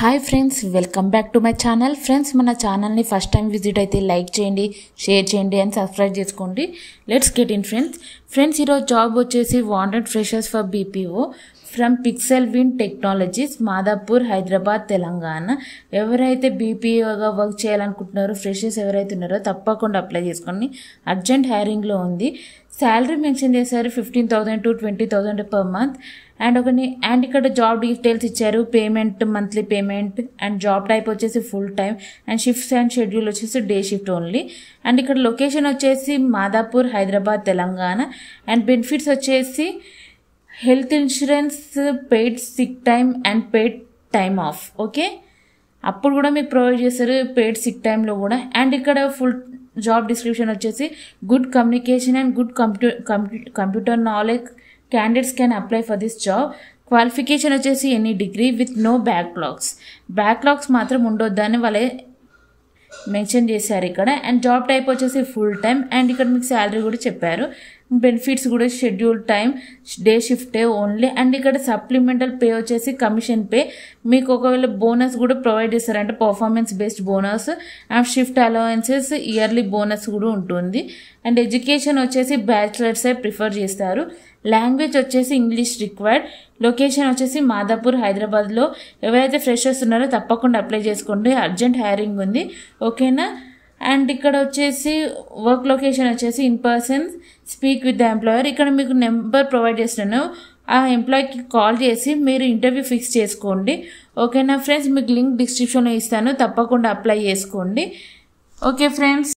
Hi friends, welcome back to my channel. Friends, మన ఛానల్ని first time visit అయితే like చేయండి, షేర్ చేయండి అండ్ సబ్స్క్రైబ్ చేసుకోండి. Let's get in friends. ఈరోజు జాబ్ వచ్చేసి wanted freshers for BPO from pixel win technologies, Madhapur, Hyderabad, Telangana. ఎవరైతే బీపీఓగా work చేయాలనుకుంటున్నారో, ఫ్రెషర్స్ ఎవరైతే ఉన్నారో తప్పకుండా అప్లై చేసుకోండి. అర్జెంట్ హైరింగ్లో ఉంది. శాలరీ మెన్షన్ చేశారు 15,000 to 20,000 per month. అండ్ ఇక్కడ జాబ్ డీటెయిల్స్ ఇచ్చారు. Payment monthly payment and job type వచ్చేసి full time and shifts and schedule వచ్చేసి డే షిఫ్ట్ ఓన్లీ. అండ్ ఇక్కడ లొకేషన్ వచ్చేసి మాదాపూర్, హైదరాబాద్, తెలంగాణ. అండ్ బెనిఫిట్స్ వచ్చేసి health insurance, paid sick time and paid time off. Okay, అప్పుడు కూడా మీకు provide చేస్తారు పెయిడ్ సిక్ టైంలో కూడా. అండ్ ఇక్కడ ఫుల్ జాబ్ డిస్క్రిప్షన్ వచ్చేసి good communication and good computer knowledge candidates can apply for this job. Qualification వచ్చేసి any degree with no backlogs మాత్రం ఉండొద్దని వాళ్ళే మెన్షన్ చేశారు ఇక్కడ. అండ్ జాబ్ టైప్ వచ్చేసి ఫుల్ టైం. అండ్ ఇక్కడ మీకు శాలరీ కూడా చెప్పారు. బెనిఫిట్స్ కూడా schedule time, day shift only. And ఇక్కడ సప్లిమెంటల్ పే వచ్చేసి కమిషన్ పే. మీకు ఒకవేళ బోనస్ కూడా ప్రొవైడ్ చేస్తారు, అంటే performance based bonus and shift allowances, yearly bonus కూడా ఉంటుంది. అండ్ ఎడ్యుకేషన్ వచ్చేసి బ్యాచిలర్సే ప్రిఫర్ చేస్తారు. లాంగ్వేజ్ వచ్చేసి ఇంగ్లీష్ రిక్వైర్డ్. లొకేషన్ వచ్చేసి మాదాపూర్, హైదరాబాద్లో. ఎవరైతే ఫ్రెషర్స్ ఉన్నారో తప్పకుండా అప్లై చేసుకోండి, అర్జెంట్ హైరింగ్ ఉంది. ఓకేనా. అండ్ ఇక్కడ వచ్చేసి వర్క్ లొకేషన్ వచ్చేసి in person speak with the employer. ఇక్కడ మీకు నెంబర్ ప్రొవైడ్ చేస్తున్నాను, ఆ ఎంప్లాయీకి కాల్ చేసి మీరు ఇంటర్వ్యూ ఫిక్స్ చేసుకోండి. ఓకేనా ఫ్రెండ్స్, మీకు లింక్ డిస్క్రిప్షన్లో ఇస్తాను, తప్పకుండా అప్లై చేసుకోండి. Okay friends.